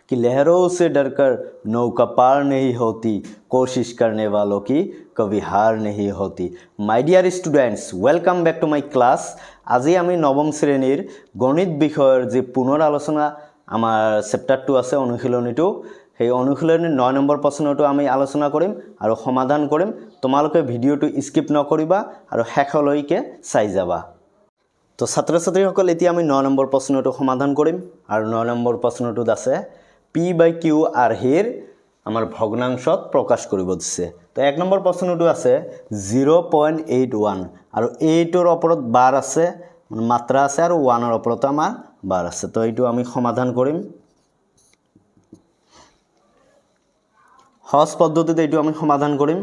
कि लहरों से डरकर नौका पार नहीं होती, कोशिश करने वालों की कभी हार नहीं होती। My dear students, welcome back to my class. আজি আমি নৱম শ্ৰেণীৰ গণিত বিষয়ৰ যে পুনৰ আলোচনা আমাৰ চেপ্টাৰটো আছে অনুশীলনীটো, সেই অনুশীলনীৰ 9 নম্বৰ প্ৰশ্নটো আমি আলোচনা কৰিম আৰু সমাধান কৰিম। তোমালোকে ভিডিঅ'টো স্কিপ নকৰিবা আৰু শেষলৈকে চাই যাবা। তো ছাত্ৰ ছাত্ৰীসকল, এতিয়া আমি 9 নম্বৰ প্ৰশ্নটো সমাধান কৰিম আৰু 9 নম্বৰ প্ৰশ্নটোত আছে p/q আৰ্হিৰ আমাৰ ভগ্নাংশত প্ৰকাশ কৰিব দিছে। তো 1 নম্বৰ প্ৰশ্নটো আছে 0.81 আৰু 8ৰ ওপৰত বাৰ আছে, মাত্ৰা আছে আৰু 1ৰ ওপৰত আমাৰ বাৰ আছে। তো এইটো আমি সমাধান কৰিম। সহজ পদ্ধতিতে এইটো আমি সমাধান কৰিম।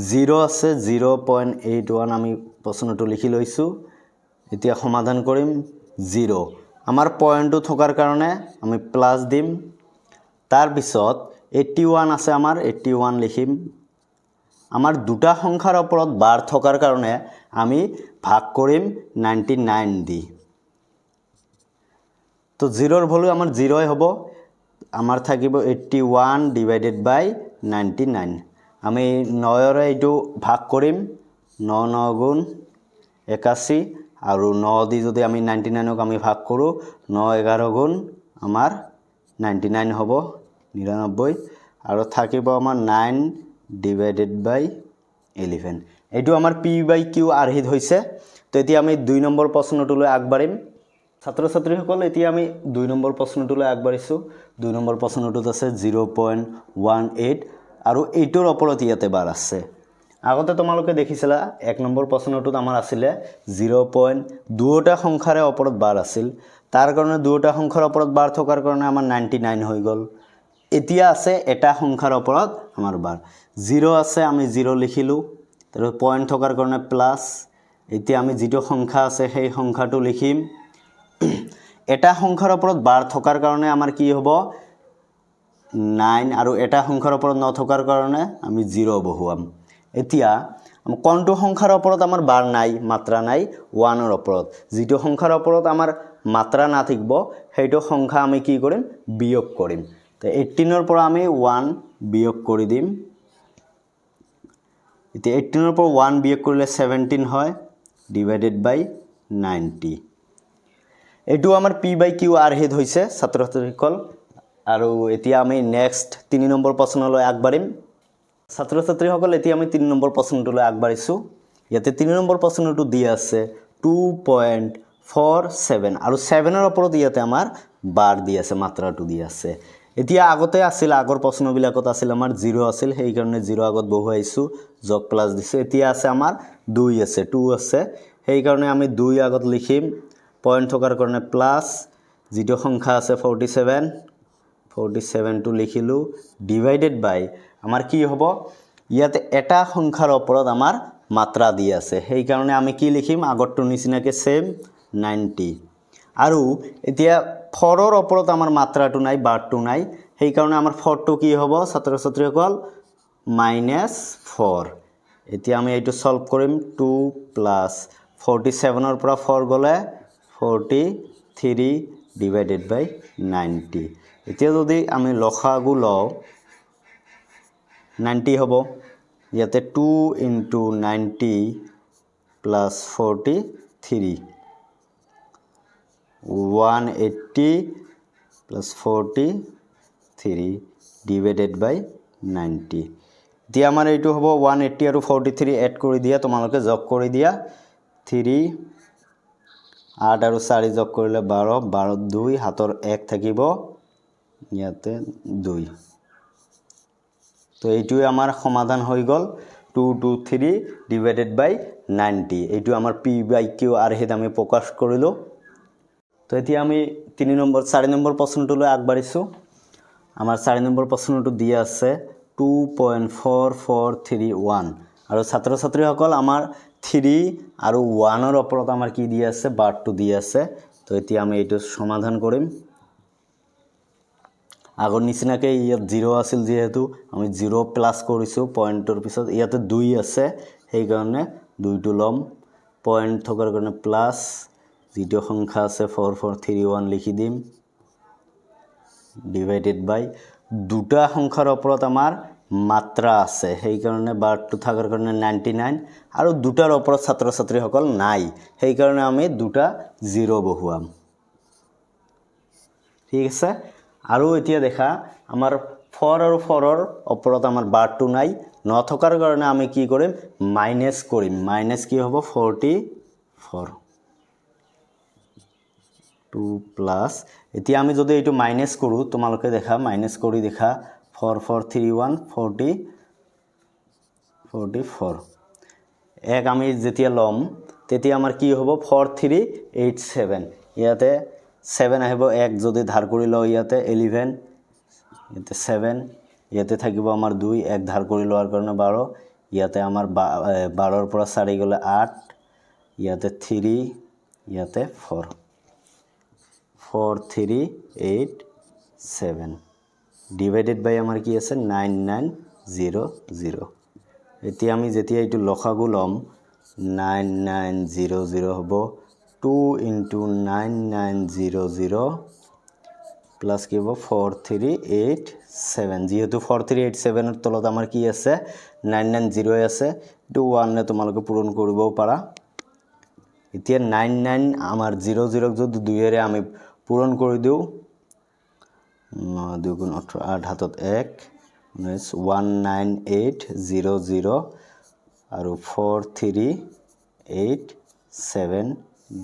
0 আছে 0.81 আমি প্ৰশ্নটো লিখি লৈছো। এতিয়া সমাধান কৰিম। 0 আমাৰ পয়েন্টটো থকাৰ কাৰণে আমি প্লাস দিম। তাৰ পিছত 81 আছে, আমাৰ 81 লিখিম। আমাৰ দুটা সংখ্যাৰ ওপৰত বাৰ থকাৰ কাৰণে আমি ভাগ কৰিম 99 দি। তো 0ৰ ভ্যালু আমাৰ 0 হ'ব। আমাৰ থাকিব 81 ডিভাইডেড বাই 99। আমি 9ৰে এইটো ভাগ কৰিম। 9 9 গুণ 81 আৰু 9 দি যদি আমি 99ক আমি ভাগ কৰোঁ, 9 11 গুণ আমাৰ 99 হ'ব 99 আৰু থাকিব আমাৰ 9 ডিভাইডেড বাই 11। এইটো আমাৰ p/q আৰ্হিত হৈছে। তো এতিয়া আমি 2 নম্বৰ প্ৰশ্নটোলৈ আগবাঢ়িম। ছাত্ৰ ছাত্ৰীসকল, এতিয়া আমি 2 নম্বৰ প্ৰশ্নটোলৈ আগবাঢ়িছোঁ। 2 নম্বৰ প্ৰশ্নটোত আছে 0.18 আৰু 8ৰ ওপৰত ইয়াতে বাৰ আছে। আগতে তোমালোকে দেখিছিলা 1 নম্বৰ প্ৰশ্নটোত আমাৰ আছিলে 0.2টা সংখ্যাৰে ওপৰত বাৰ আছিল। তাৰ কাৰণে দুটা সংখ্যাৰ ওপৰত বাৰ থকাৰ কাৰণে আমাৰ 99 হৈ গ'ল। এতিয়া আছে এটা সংখ্যাৰ ওপৰত আমাৰ বাৰ। 0 আছে, আমি 0 লিখিলোঁ। তাৰ পয়েন্ট থকাৰ কাৰণে প্লাস। এতিয়া আমি যেটো সংখ্যা আছে সেই সংখ্যাটো লিখিম। এটা সংখ্যাৰ ওপৰত বাৰ থকাৰ কাৰণে আমাৰ কি হ'ব 9 আৰু এটা সংখ্যাৰ ওপৰত নথকাৰ কাৰণে আমি 0 বহুৱাম। এতিয়া কোনটো সংখ্যাৰ ওপৰত আমাৰ বাৰ নাই, মাত্ৰা নাই, 1ৰ ওপৰত। যেটো সংখ্যাৰ ওপৰত আমাৰ মাত্ৰা না থাকিব সেইটো সংখ্যা আমি কি কৰিম, বিয়োগ কৰিম। তো 18ৰ পৰা আমি 1 বিয়োগ কৰি দিম। এতিয়া 18ৰ পৰা 1 বিয়োগ কৰিলে 17 হয় ডিভাইডেড বাই 90। এইটো আমাৰ p/q আৰ্হিত হৈছে ছাত্ৰ ছাত্ৰীসকল। আৰু এতিয়া আমি নেক্সট 3 নম্বৰ প্ৰশ্নলৈ আগবাঢ়িম। ছাত্ৰ ছাত্ৰীসকল, এতিয়া আমি 3 নম্বৰ প্ৰশ্নটোলৈ আগবাঢ়িছোঁ। ইয়াতে 3 নম্বৰ প্ৰশ্নটো দিয়া আছে 2.47 আৰু 7ৰ ওপৰত ইয়াতে আমাৰ বাৰ দি আছে, মাত্ৰাটো দি আছে। এতিয়া আগতে আছিল, আগৰ প্ৰশ্নবিলাকত আছিল আমাৰ 0 আছিল, সেই কাৰণে 0 আগত বহুৱাইছোঁ, যোগ প্লাস দিছোঁ। এতিয়া আছে আমাৰ 2 আছে, 2 আছে, সেই কাৰণে আমি 2 আগত লিখিম। পয়েন্ট থকাৰ কাৰণে প্লাস। যেটো সংখ্যা আছে 47টো লিখিলোঁ ডিভাইডেড বাই আমাৰ কি হ'ব, ইয়াতে এটা সংখ্যাৰ ওপৰত আমাৰ মাত্ৰা দি আছে, সেই কাৰণে আমি কি লিখিম, আগৰটো নিচিনাকৈ সেম 90। আৰু এতিয়া 4ৰ ওপৰত আমাৰ মাত্ৰাটো নাই, বাৰটো নাই, সেই কাৰণে আমাৰ 4টো কি হ'ব ছাত্ৰ ছাত্ৰীসকল -4। এতিয়া আমি এইটো সলভ কৰিম। 2 প্লাস 47ৰ পৰা 4 গ'লে 43 ডিভাইডেড বাই 90। এতিয়া যদি আমি লসাগু লওঁ 90 হ'ব। ইয়াতে 2 × 90 প্লাস 43 180 প্লাস 43 ডিভাইডেড বাই 90। এতিয়া আমাৰ এইটো হ'ব 180 আৰু 43 এড কৰি দিয়া, তোমালোকে যোগ কৰি দিয়া। 3 8 আৰু 4 যোগ কৰিলে 12, 12 2 হাতৰ 1 থাকিব ইয়াতে 2। তো এইটোৱে আমাৰ সমাধান হৈ গ'ল 223 ডিভাইডেড বাই 90। এইটো আমাৰ p/q আৰ্হিত আমি প্ৰকাশ কৰিলোঁ। তো এতিয়া আমি 4 নম্বৰ প্ৰশ্নটোলৈ আগবাঢ়িছোঁ। আমাৰ 4 নম্বৰ প্ৰশ্নটো দিয়া আছে 2.4431 আৰু ছাত্ৰ ছাত্ৰীসকল আমাৰ 3 আৰু 1ৰ ওপৰত আমাৰ কি দি আছে, বাৰটো দি আছে। তো এতিয়া আমি এইটো সমাধান কৰিম। আগৰ নিচিনাকৈ ইয়াত 0 আছিল, যেহেতু আমি 0 প্লাস কৰিছোঁ পয়েন্টৰ পিছত। ইয়াতে 2 আছে, সেইকাৰণে 2টো ল'ম। পয়েন্ট থকাৰ কাৰণে প্লাস, যেটো সংখ্যা আছে 4431 লিখি দিম ডিভাইডেড বাই দুটা সংখ্যাৰ ওপৰত আমাৰ মাত্ৰা আছে সেইকাৰণে বাৰটো থাকাৰ কাৰণে 99 আৰু দুটাৰ ওপৰত ছাত্ৰ ছাত্ৰীসকল নাই সেইকাৰণে আমি দুটা 0 বহুৱাম ঠিক আছে আৰু এতিয়া দেখা আমাৰ 4 আৰু 4 ৰ ওপৰত আমাৰ বাৰটো নাই নথকাৰ কাৰণে আমি কি কৰিম মাইনাস কৰিম মাইনাস কি হ'ব 44 2 প্লাস এতিয়া আমি যদি এইটো মাইনাস কৰো তোমালোকে দেখা মাইনাস কৰি দেখা 4431 44 এক আমি যেতিয়া লম তেতিয়া আমাৰ কি হ'ব 4387 ইয়াতে 7 আহিব এক যদি ধাৰ কৰি লও ইয়াতে 11 ইয়াতে 7 ইয়াতে থাকিব আমাৰ 2 এক ধাৰ কৰি লোৱাৰ কাৰণে 12 ইয়াতে আমাৰ 12 ৰ পৰা 4 গলে 8 ইয়াতে 3 ইয়াতে 4 4387 ডিভাইডেড বাই আমাৰ কি আছে 9900 এতিয়া আমি যেতিয়া এইটো লসাগু লম 9900 হ'ব 2 into 9900 প্লাস কি হ'ব 4387 যেহেতু 4387 এর তলত আমাৰ কি আছে 990 আছে এটো 1 নে তোমালোকে পূৰণ কৰিবও পাৰা এতিয়া 99 আমাৰ 00 যদি 2 এৰে আমি পূৰণ কৰি দিও 9 2 গুণ 18 8 হাতত 1 19800 আৰু 4387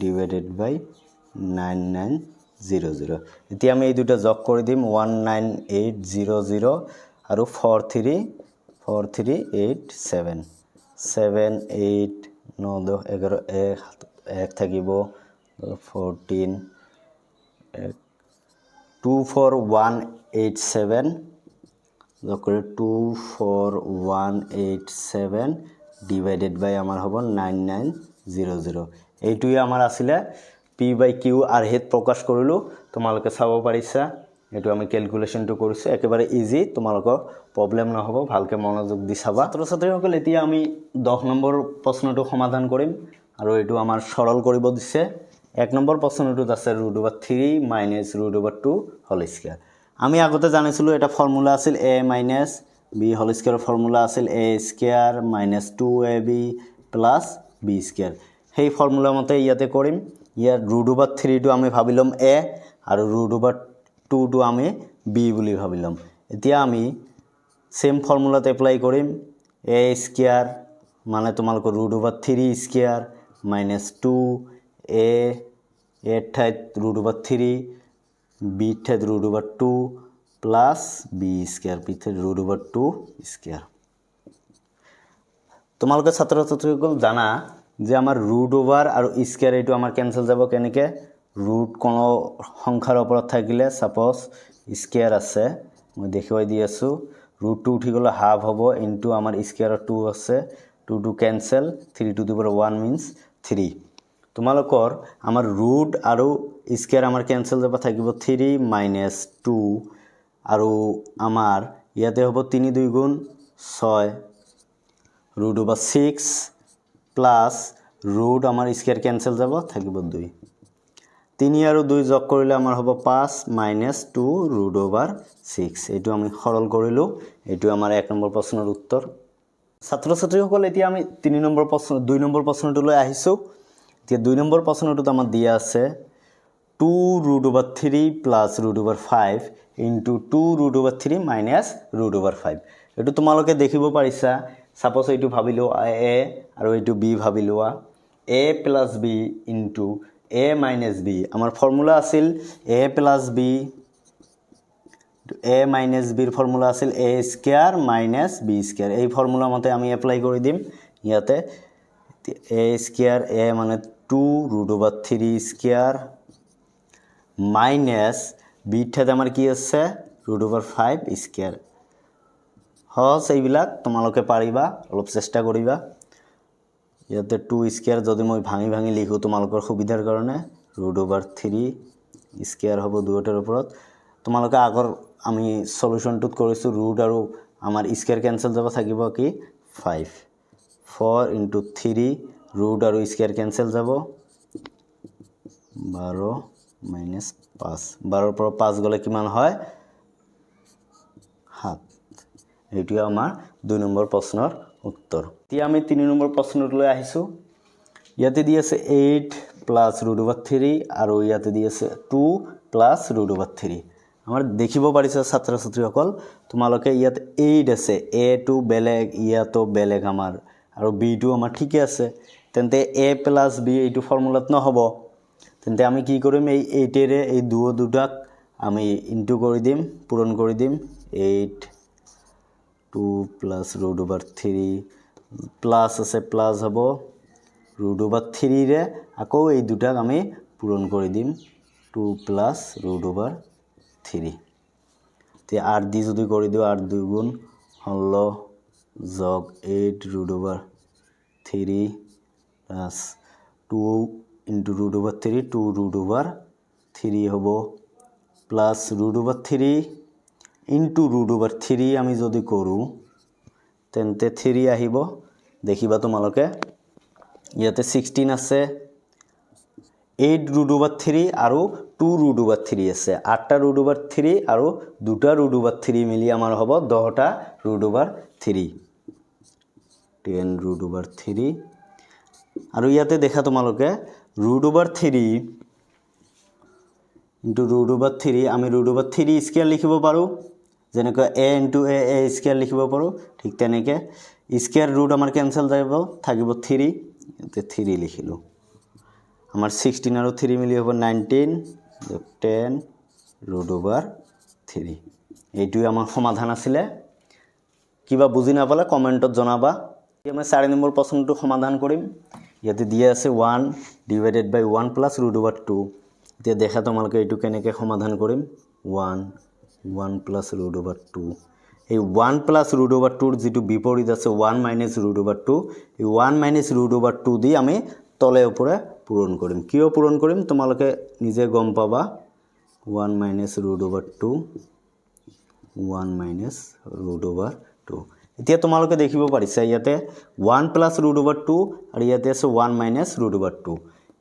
ডিভাইডেড বাই 9900 এতিয়া আমি এই দুটা যোগ কৰি দিম 19800 আৰু 4387 7 8 9 10 11 1 থাকিব 14 24187 যোগ কৰি 24187 ডিভাইডেড বাই আমাৰ হ'ব 9900 এইটোই আমাৰ আছিলে p by q আৰ হেত প্ৰকাশ কৰিলো তোমালোকে চাব পাৰিছা এটো আমি ক্যালকুলেশনটো কৰিছো একেবাৰে ইজি তোমালোকৰ প্ৰবলেম নহব ভালকে মনোযোগ দি চাবা ছাত্ৰ ছাত্ৰীসকল এতিয়া আমি 10 নম্বৰ প্ৰশ্নটো সমাধান কৰিম আৰু এটো আমাৰ সৰল কৰিব দিছে 1 নম্বৰ প্ৰশ্নটোত আছে √3 - √2 হোল স্কয়াৰ আমি আগতে জানিছিলো এটা ফৰ্মুলা আছিল a - b whole square formula আছিল a square - 2ab + b square সেই ফৰ্মুলা মতে ইয়াতে কৰিম ইয়াৰ √3 টো আমি ভাবিলম a আৰু √2 টো আমি b বুলি ভাবিলম এতিয়া আমি সেম ফৰ্মুলাত এপ্লাই কৰিম a স্কয়াৰ মানে তোমালোকৰ √3 স্কয়ার - 2 a ঠাইত √3 b ঠাইত √2 প্লাস b স্কয়ার p ঠাইত √2 স্কয়ার তোমালোকে ছাত্ৰ ছাত্ৰীসকল জানা যে আমাৰ ৰুট ওভাৰ আৰু স্কয়াৰ এটো আমাৰ ক্যান্সেল যাব কেনেকে ৰুট কোন সংখ্যাৰ ওপৰত থাকিলে সাপোজ স্কয়াৰ আছে মই দেখুৱাই দি আছো ৰুট 2 উঠি গলে হাফ হ'ব ইনটু আমাৰ স্কয়াৰ 2 আছে 2 two cancel 3 to the power 1 means 3 তোমালোকৰ আমাৰ ৰুট আৰু স্কয়াৰ আমাৰ ক্যান্সেল যাব থাকিব 3 - 2 আৰু আমাৰ ইয়াতে হ'ব 3 2 গুণ 6 √6 প্লাস ৰুট আমাৰ স্কয়াৰ ক্যান্সেল যাব থাকিব 2 3 আৰু 2 যোগ কৰিলে আমাৰ হ'ব 5 - 2 √6 এটো আমি সৰল কৰিলো এটো আমাৰ 1 নম্বৰ প্ৰশ্নৰ উত্তৰ ছাত্ৰ ছাত্ৰীসকল এতিয়া আমি 3 নম্বৰ প্ৰশ্ন 2 নম্বৰ প্ৰশ্নটোলৈ আহিছো এতিয়া 2 নম্বৰ প্ৰশ্নটোত আমাৰ দিয়া আছে 2 √3 + √5 into 2 √3 - √5 এটো তোমালোকে দেখিব পাৰিছা সাপোজ এইটো ভাবিলো a আৰু এইটো b ভাবিলো a + b into a - b আমাৰ ফৰ্মুলা আছিল a + b a - b ৰ ফৰ্মুলা আছিল a স্কয়াৰ - b স্কয়াৰ এই ফৰ্মুলা মতে আমি এপ্লাই কৰি দিম ইয়াতে a স্কয়াৰ a মানে 2 √3 স্কয়াৰ মাইনাস b ঠাইত আমাৰ কি আছে √5 স্কয়াৰ হস এইবিলাক তোমালোকে পাৰিবা অলপ চেষ্টা কৰিবা ইয়াতে 2 স্কয়াৰ যদি মই ভাঙি ভাঙি লিখো তোমালোকৰ সুবিধাৰ কাৰণে √3 স্কয়াৰ হ'ব দুটাৰ ওপৰত তোমালোকে আগৰ আমি সলিউশনটোত কৰিছো ৰুট আৰু আমাৰ স্কয়াৰ ক্যান্সেল যাব থাকিব কি 5 4 * 3 ৰুট আৰু স্কয়াৰ ক্যান্সেল যাব 12 - 5 12 ৰ পৰা 5 গলে কিমান হয় এইটোৱে আমাৰ 2 নম্বৰ প্ৰশ্নৰ উত্তৰ এতিয়া আমি 3 নম্বৰ প্ৰশ্নটোলৈ আহিছো ইয়াতে দি আছে 8 প্লাস √3 আৰু ইয়াতে দি আছে 2 প্লাস √3 আমাৰ দেখিব পাৰিছে ছাত্ৰ ছাত্ৰীসকল তোমালোকে ইয়াত 8 আছে a টো বেলেগ ইয়াতো বেলেগ আমাৰ আৰু b টো আমাৰ ঠিকে আছে তেন্তে a প্লাস b এইটো ফৰ্মুলাত নহব তেন্তে আমি কি কৰিম এই 8 এৰে এই দুটাক আমি ইনটু কৰি দিম পূৰণ কৰি দিম 8 2 প্লাস √3 প্লাস আছে প্লাস হ'ব √3 ৰে আকৌ এই দুটাক আমি পূৰণ কৰি দিম 2 প্লাস √3 তে আৰ দি যদি কৰি দিও আর 2 গুণ 16 যোগ 8 √3 প্লাস 2 into √3 2 √3 হ'ব প্লাস √3 into √3 আমি যদি কৰো তেন্তে 3 আহিব দেখিবা তোমালোকে ইয়াতে 16 আছে 8 √3 আৰু 2 √3 আছে 8টা √3 আৰু 2টা √3 মিলি আমাৰ হ'ব 10টা √3 10 √3 আৰু ইয়াতে দেখা তোমালোকে √3 into √3 আমি √3 স্কয়াৰ লিখিব পাৰো যেনেকৈ a into a স্কয়াৰ লিখিব পাৰো ঠিক তেনেকৈ স্কয়াৰ ৰুট আমাৰ কেনসেল যাব থাকিব 3 এতে 3 লিখিলো আমাৰ 16 আৰু 3 মিলি হ'ব 19 10 √3 এইটোই আমাৰ সমাধান আছিল কিবা বুজি না পালে কমেন্টত জনাবা আমি 4 নম্বৰ প্ৰশ্নটো সমাধান কৰিম ইয়াতে দিয়া আছে 1 ডিভাইডেড বাই 1 প্লাস √2 এতিয়া দেখা তোমালোকে এইটো কেনেকৈ সমাধান কৰিম 1 প্লাস √2 এই 1 প্লাস √2 ৰ যেটো বিপৰীত আছে 1 মাইনাস √2 এই 1 মাইনাস √2 দি আমি তলে ওপৰে পূৰণ কৰিম কিয় পূৰণ কৰিম তোমালোকে নিজে গম পাবা 1 মাইনাস √2 1 মাইনাস √2 এতিয়া তোমালোকে দেখিব পাৰিছা ইয়াতে 1 প্লাস √2 আৰু ইয়াতে আছে 1 মাইনাস √2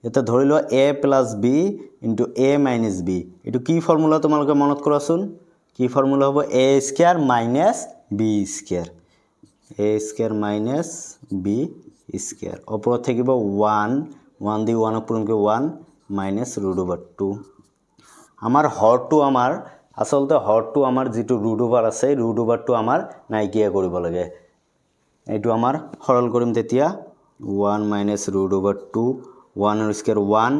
এটা ধৰি লোৱা a plus b into a minus b এটো কি ফৰ্মুলা তোমালোকে মনত কৰাচোন কি ফৰ্মুলা হ'ব a square minus b square a square minus b square ওপৰত থাকিব 1 দি 1 পূৰণ কৰি 1 মাইনাস √2 আমাৰ হৰটো আমাৰ আসলতে হৰটো আমাৰ যেটো √2 আছে √2 আমাৰ নাইকিয়া কৰিব লাগে এইটো আমাৰ সৰল কৰিম তেতিয়া 1 মাইনাস √2 1 ৰ স্কয়াৰ 1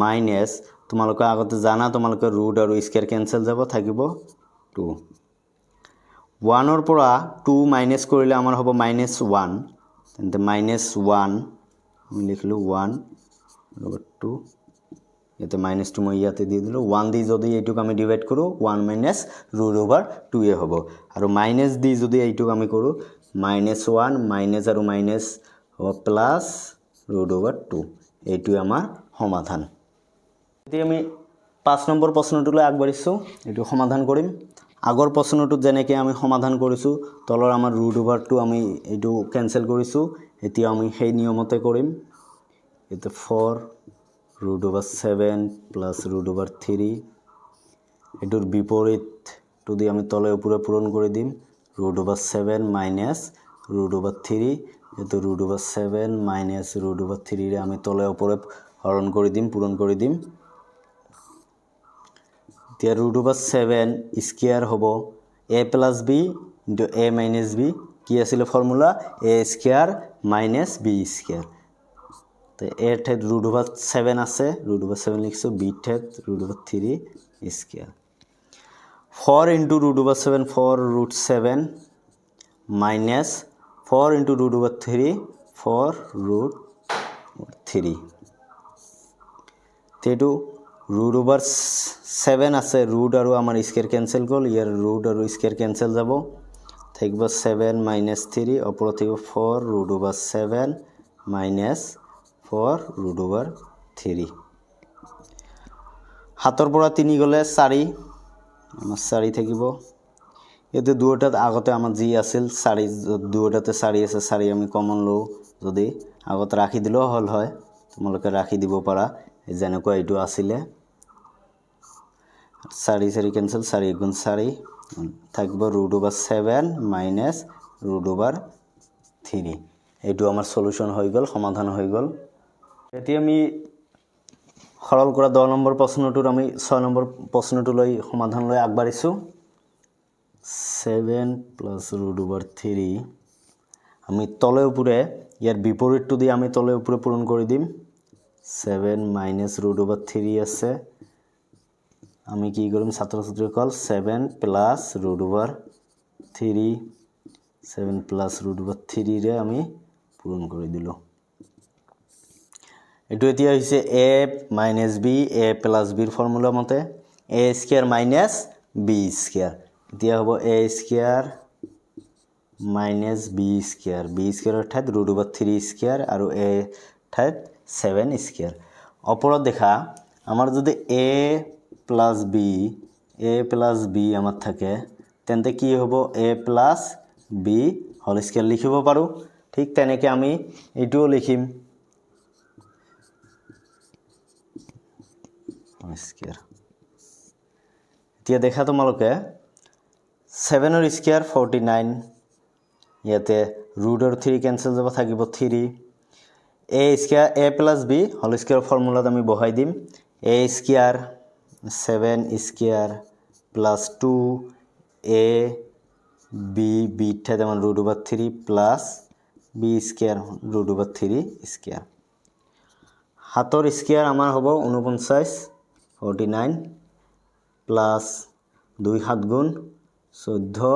মাইনাস তোমালোকে আগতে জানা তোমালোকে ৰুট আৰু স্কয়াৰ কেনসেল যাব থাকিব 2 1 ৰ পৰা 2 মাইনাস কৰিলে আমাৰ হ'ব -1 তেন্তে -1 আমি লিখলো 1 √2 এতে -2 মই ইয়াতে দি দিলো 1 দি যদি এইটোক আমি ডিভাইড কৰো 1 মাইনাস √2 এ হ'ব আৰু মাইনাস দি যদি এইটোক আমি কৰো -1 মাইনাস আৰু মাইনাস হ'ব প্লাস √2 এইটো আমাৰ সমাধান এতিয়া আমি 5 নম্বৰ প্ৰশ্নটোলৈ আগবাঢ়িছো এইটো সমাধান কৰিম আগৰ প্ৰশ্নটো যেনেকৈ আমি সমাধান কৰিছো তলৰ আমাৰ √2 আমি এইটো কেনসেল কৰিছো এতিয়া আমি সেই নিয়মতে কৰিম এতে 4 √7 প্লাস √3 এটোৰ বিপৰীত টু দি আমি তলে উপরে পূরণ করে দিম √7 মাইনাস √3 এটো √7 মাইনাস √3 রে আমি তলে উপরে হরণ করে দিম পূরণ করে দিম তে √7 স্কয়ার হবো a plus b into a minus b কি আছিল formula a square minus b square তো এর ঠাইত √7 আছে √7 লিখছো b ঠাইত √3 স্কয়ার 4 into √7 4 √7 minus 4 into √3 4 √3 তেটো √7 আছে ৰুট আৰু আমাৰ স্কয়াৰ ক্যান্সেল গল ইয়াৰ ৰুট আৰু স্কয়াৰ ক্যান্সেল যাব থাকিব 7 - 3 ওপৰত থাকিব 4 √7 - 4 √3 হাতৰ পৰা 3 গলে 4 আমাৰ 4 থাকিব এতে দুটাত আগতে আমাৰ জি আছিল 4 দুটাতে 4 আছে 4 আমি কমন লও যদি আগত ৰাখি দিলো হল হয় তোমালোকে ৰাখি দিব পাৰা যেনেকৈ এইটো আছিল 4 4 ক্যান্সেল 4 গুণ 4 থাকিব √7 মাইনাছ √3 এইটো আমাৰ সলিউশন হৈ গ'ল সমাধান হৈ গ'ল এতিয়া আমি সৰল কৰা 10 নম্বৰ প্ৰশ্নটোৰ আমি 6 নম্বৰ প্ৰশ্নটোলৈ সমাধান লৈ আগবাঢ়িছো 7 + √3 আমি তলে উপরে ইয়ার বিপরীতটো দিয়ে আমি তলে উপরে পূরণ করে দিম 7 মাইনাস √3 আছে আমি কি কৰিম ছাত্রছাত্রীসকল 7 প্লাস √3 7 প্লাস √3 রে আমি পূরণ করে দিলো এটো এতিয়া হৈছে a minus b a plus b এর ফর্মুলা মতে a square minus b square এতিয়া হ'ব a square minus b square অর্থাৎ √3 স্কয়ার আর a অর্থাৎ 7 স্কয়ার অপরত দেখা আমার যদি a প্লাস b আমার থাকে তেন্তে কি হবো a plus b whole square লিখিব পাৰো ঠিক তেনেকে আমি এটোও লিখিম হোল স্কয়ার এতিয়া দেখা তোমালোকে 7 এর স্কয়ার 49 ইয়াতে √3 ক্যান্সেল যাব থাকিব 3 a square a plus b whole square ফর্মুলাত আমি বহাই দিম a square 7 square plus 2 a b b ঠাতে মান √3 প্লাস b স্কয়ার √3 স্কয়ার হাতৰ স্কয়াৰ আমাৰ হ'ব 49 49 প্লাস 2 7 গুণ 14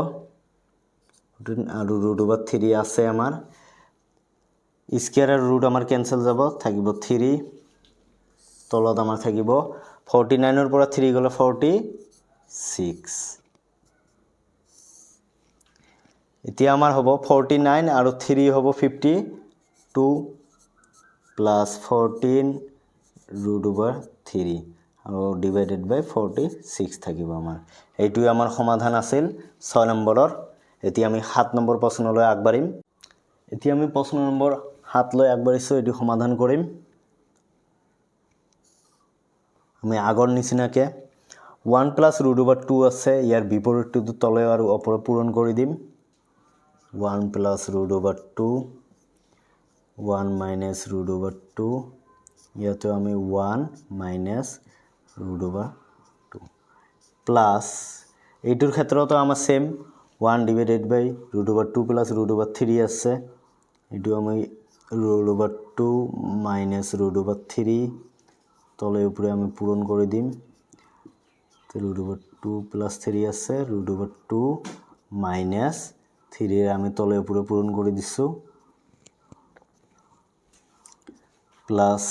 আৰু √3 আছে আমাৰ স্কয়াৰ আৰ ৰুট আমাৰ ক্যান্সেল যাব থাকিব 3 তলত আমাৰ থাকিব 49 এৰ পৰা 3 গলে 46 এতিয়া আমাৰ হ'ব 49 আৰু 3 হ'ব 52 প্লাস 14 √3 আৰু ডিভাইডেড বাই 46 থাকিব আমাৰ এইটোই আমাৰ সমাধান আছিল 6 নম্বৰৰ এতিয়া আমি 7 নম্বৰ প্ৰশ্নলৈ আগবাঢ়িম এতিয়া আমি প্ৰশ্ন নম্বৰ 7 লৈ আগবাঢ়িছো এটো সমাধান কৰিম আমি আগৰ নিচিনাকে 1 প্লাস √2 আছে ইয়াৰ বিপৰীতটো তলে আৰু ওপৰে পূৰণ কৰি দিম 1 প্লাস √2 1 মাইনাস √2 ইয়াতে আমি 1 মাইনাস √2 প্লাস এইটোৰ ক্ষেত্ৰতো আমাৰ সেম 1 ডিভাইডেড বাই √2 প্লাস √3 আছে এটো আমি √2 মাইনাস √3 তলে উপরে আমি পূরণ করে দিম তো √2 প্লাস 3 আছে √2 মাইনাস 3 এর আমি তলে উপরে পূরণ করে দিছো প্লাস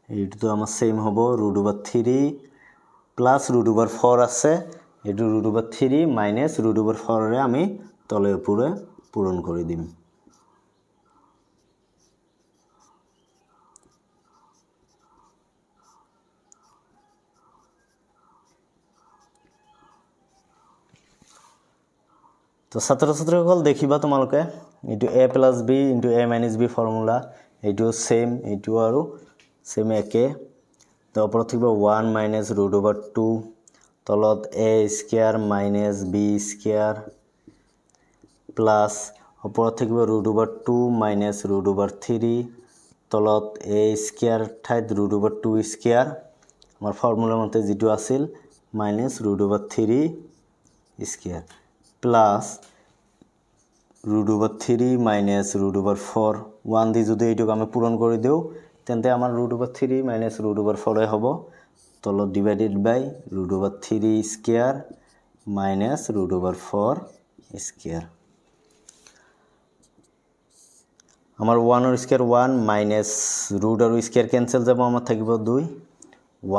এইটো তো আমার সেম হবো √3 প্লাস √4 আছে এটো √3 মাইনাস √4 রে আমি তলে উপরে পূরণ করে দিম তো ছাত্রছাত্রীসকল দেখিবা তোমালোকে এটো a plus b into a minus b formula এটো সেম এটো আৰু সেম একে তো ওপৰত থাকিব 1 মাইনাস √2 তলত a square minus b square plus ওপৰত থাকিব √2 মাইনাস √3 তলত a স্কয়াৰ ঠাইত √2 স্কয়াৰ আমাৰ ফর্মুলা মতে যেটো আছিল মাইনাস √3 স্কয়ার প্লাস √3 মাইনাস √4 1 দি যদি এইটোক আমি পূরণ কৰি দেও তেন্তে আমাৰ √3 মাইনাস √4 হ'ব তলত ডিভাইডেড বাই √3 স্কয়ার মাইনাস √4 স্কয়ার আমার 1 এর স্কয়ার 1 মাইনাস √ আৰু স্কয়াৰ ক্যান্সেল যাব আমাৰ থাকিব 2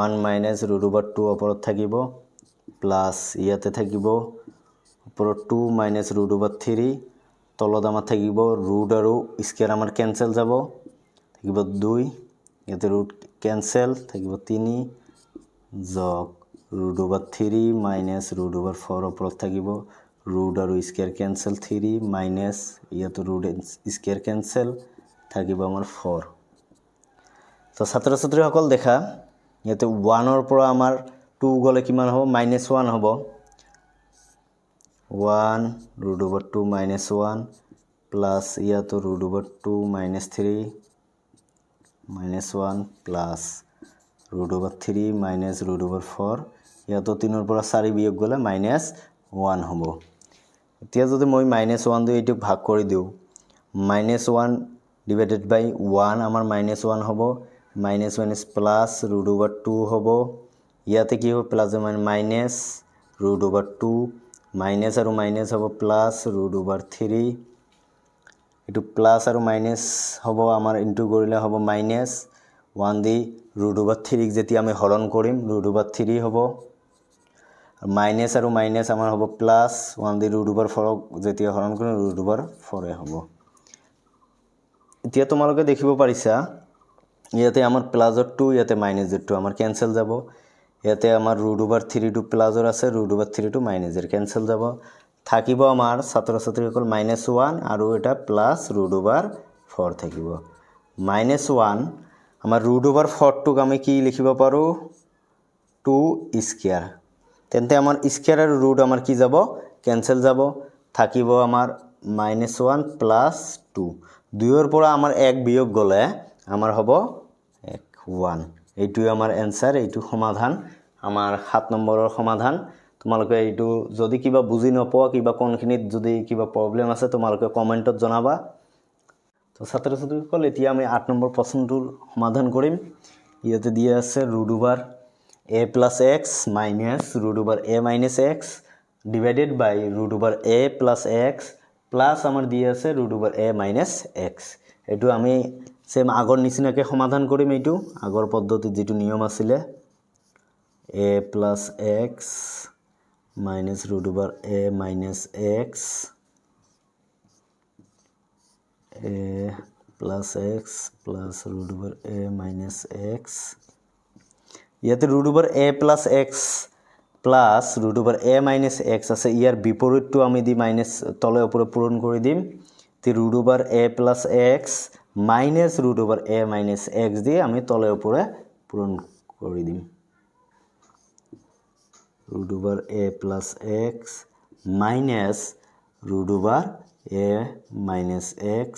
1 মাইনাস √2 ওপৰত থাকিব প্লাস ইয়াতে থাকিব ওপৰত 2 মাইনাস √3 তলত আমাৰ থাকিব √ আৰু স্কয়াৰ আমাৰ ক্যান্সেল যাব থাকিব 2 ইয়াতে ৰুট ক্যান্সেল থাকিব 3 যোগ √3 মাইনাস √4 ওপৰত থাকিব √ আৰু স্কয়াৰ ক্যান্সেল 3 মাইনাস ইয়াতে √ স্কয়াৰ ক্যান্সেল থাকিব আমাৰ 4 তো ছাত্ৰছাত্ৰী সকল দেখা ইয়াতে 1 ৰ পৰা আমাৰ 2 গলে কিমান হ'ব -1 হ'ব 1 root over 2 minus 1 plus ইয়াতো root over 2 minus 3 minus 1 plus root over 3 minus root over 4 ইয়াতো 3 ৰ পৰা 4 বিয়োগ গলে minus 1 হ'ব এতিয়া যদি মই minus 1 দিয়ে এইটো ভাগ কৰি দিও minus 1 divided by 1 আমাৰ minus 1 হ'ব minus 1 is plus root over 2 হ'ব ইয়াতে কি হ'ব plus minus root over 2 minus আৰু minus হ'ব plus root over 3 এটো plus আৰু minus হ'ব আমাৰ ইনটু কৰিলে হ'ব minus 1 দি root over 3 যেতিয়া আমি হৰণ কৰিম root over 3 হ'ব minus আৰু minus আমাৰ হ'ব plus 1 দি root over 4 যেতিয়া হৰণ কৰিম root over 4 হ'ব এতিয়া তোমালোকে দেখিব পাৰিছা ইয়াতে আমাৰ plus 2 ইয়াতে minus 2 আমাৰ ক্যান্সেল যাব ইয়াতে আমাৰ root over 3 টু plus আছে root over 3 two minus cancel যাব থাকিব আমাৰ ছাত্ৰ ছাত্ৰীসকল -1 আৰু এটা প্লাস root over 4 থাকিব -1 আমাৰ root over 4 টুক আমি কি লিখিব পাৰো 2 স্কয়াৰ তেন্তে আমাৰ স্কয়াৰ আৰু root আমাৰ কি যাব ক্যান্সেল যাব থাকিব আমাৰ -1 প্লাস 2 দুইৰ পৰা আমাৰ 1 বিয়োগ গলে আমাৰ হ'ব 1 এইটোই আমাৰ आंसर এইটো সমাধান আমাৰ 7 নম্বৰৰ সমাধান তোমালোকে এইটো যদি কিবা বুজি নপোৱা কিবা কোনখিনিত যদি কিবা প্ৰবলেম আছে তোমালোকে কমেন্টত জনাবা তো ছাত্ৰ ছাত্ৰীসকল এতিয়া আমি 8 নম্বৰ প্ৰশ্নটোৰ সমাধান কৰিম ইয়াতে দিয়া আছে root over a plus x minus root over a minus x divided by root over a plus x plus আমাৰ দিয়া আছে root over a minus x এটো আমি সেম আগৰ নিচিনাকে সমাধান কৰিম এইটো আগৰ পদ্ধতিত যেটো নিয়ম আছিল a plus x minus root over a minus x a plus x plus root over a minus x ইয়াতে root over a plus x plus root over a minus x আছে ইয়াৰ বিপৰীতটো আমি দি মাইনাস তলে উপৰে পূৰণ কৰি দিম তে root over a plus x minus root over a minus x দিয়ে আমি তলে উপরে পূরণ কৰি দিম root over a plus x minus root over a minus x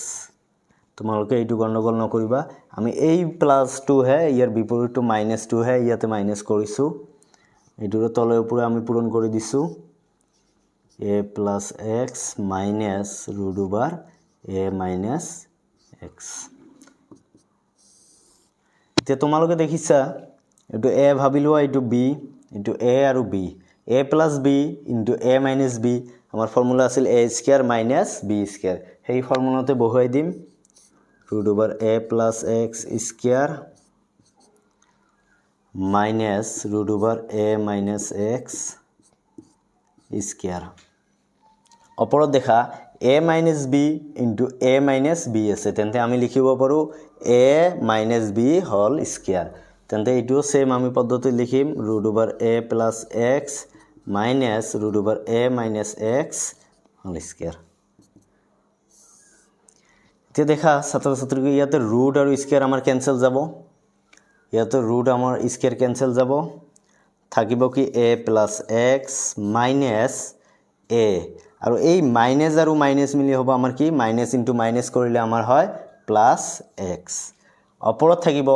তোমালোকে এইটো গণনা নকৰিবা আমি এই +2 হে ইয়াৰ বিপৰীতটো -2 হে ইয়াতে মাইনাস কৰিছো এইটোৰ তলে উপৰে আমি পূৰণ কৰি দিছো a plus x minus root over a minus x এতিয়া তোমালোকে দেখিছা এটো a ভাবিলো এটো b into a আৰু b a plus b into a minus b আমাৰ ফৰ্মুলা আছিল a square minus b square সেই ফৰ্মুলাতে বহুৱাই দিম root over a plus x square minus root over a minus x square ওপৰত দেখা a minus b into a minus b আছে তেন্তে আমি লিখিব পাৰো a minus b whole square তেন্তে এইটো সেম আমি পদ্ধতি লিখিম root over a plus x minus root over a minus x whole square তে দেখা ছাত্র ছাত্রীক ইয়াতে root আৰু স্কয়াৰ আমাৰ ক্যান্সেল যাব ইয়াতে root আমাৰ স্কয়াৰ ক্যান্সেল যাব থাকিব কি a plus x minus a আৰু এই মাইনাস আৰু মাইনাস মিলি হ'ব আমাৰ কি মাইনাস ইনটু মাইনাস কৰিলে আমাৰ হয় প্লাস x ওপৰত থাকিব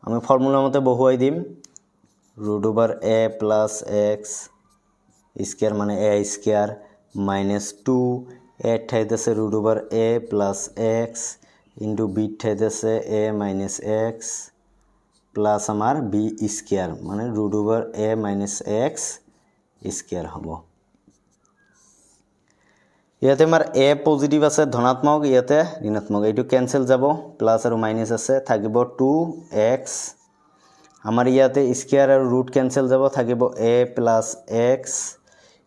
আমি ফৰ্মুলা মতে বহুৱাই দিম root over a plus x square মানে a স্কয়ার minus 2 a ঠাইত আছে root over a plus x into b ঠাইত আছে a minus x plus আমাৰ b স্কয়াৰ মানে root over a minus x square হ'ব ইয়াতে আমাৰ a পজিটিভ আছে ধনাত্মক ইয়াতে ঋণাত্মক এইটো ক্যান্সেল যাব প্লাস আৰু মাইনাস আছে থাকিব 2x আমাৰ ইয়াতে স্কয়াৰ আৰু ৰুট ক্যান্সেল যাব থাকিব a plus x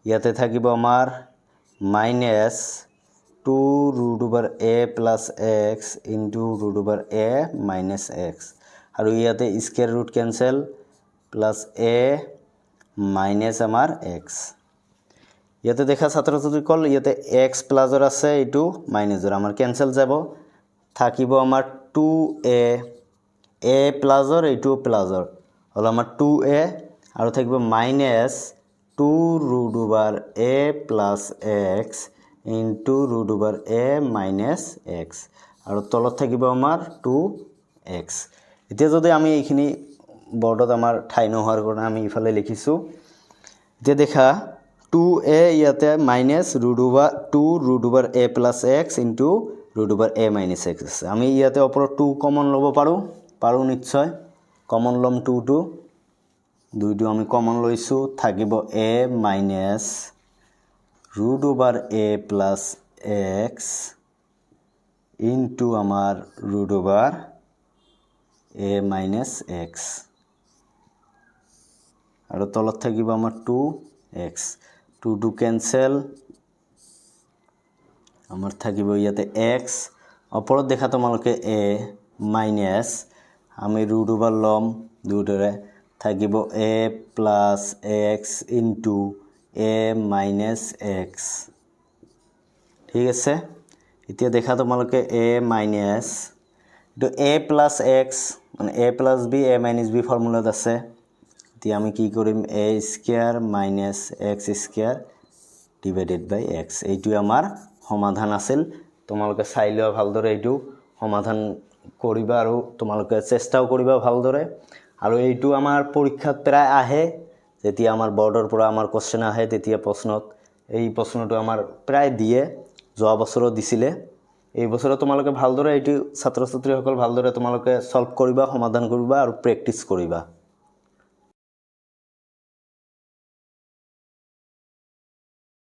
ইয়াতে থাকিব আমাৰ minus 2 root over a plus x into root over a minus x আৰু ইয়াতে square root cancel plus a minus আমাৰ x ইয়াতে দেখা ছাত্ৰ ছাত্ৰীসকল ইয়াতে x প্লাস ৰ আছে এটো মাইনাস ৰ আমাৰ ক্যান্সেল যাব থাকিব আমাৰ 2a প্লাস ৰ এটো প্লাস ৰ হল আমাৰ 2a আৰু থাকিব minus 2 root over a plus x into root over a minus x আৰু তলত থাকিব আমাৰ 2x এতিয়া যদি আমি এইখিনি বৰ্ডত আমাৰ ঠাই নোহোৱাৰ কাৰণে আমি ইফালে লিখিছো যে দেখা 2a ইয়াতে minus root over 2 root over a plus x into root over a minus x আমি ইয়াতে ওপৰত 2 কমন লব পাৰো নিশ্চয় কমন লম 2 দুইটো আমি কমন লৈছো থাকিব a minus root over a plus x into আমার root over a minus x আৰু তলত থাকিব আমাৰ 2x 2 cancel আমাৰ থাকিব ইয়াতে x ওপৰত দেখা তোমালোকে a minus আমি root over লম দুইটাৰে থাকিব a plus x into a minus x ঠিক আছে এতিয়া দেখা তোমালোকে a minus তো a plus x মানে a plus b a minus b ফর্মুলাত আছে এতিয়া আমি কি কৰিম a square minus x square divided by x এইটো আমাৰ সমাধান আছিল তোমালোকে চাইলোৱা ভালদৰে এইটো সমাধান কৰিবা আৰু তোমালোকে চেষ্টাও কৰিবা ভালদৰে আৰু এইটো আমাৰ পৰীক্ষাত প্ৰায় আহে যেতিয়া আমাৰ বৰ্ডৰ পৰা আমাৰ কোশ্চেন আহে তেতিয়া প্ৰশ্নত এই প্ৰশ্নটো আমাৰ প্ৰায় দিয়ে যোৱা বছৰত দিছিলে এই বছৰত তোমালোকে ভালদৰে এইটো ছাত্ৰ ছাত্ৰীসকল ভালদৰে তোমালোকে সলভ কৰিবা সমাধান কৰিবা আৰু প্ৰেক্টিস কৰিবা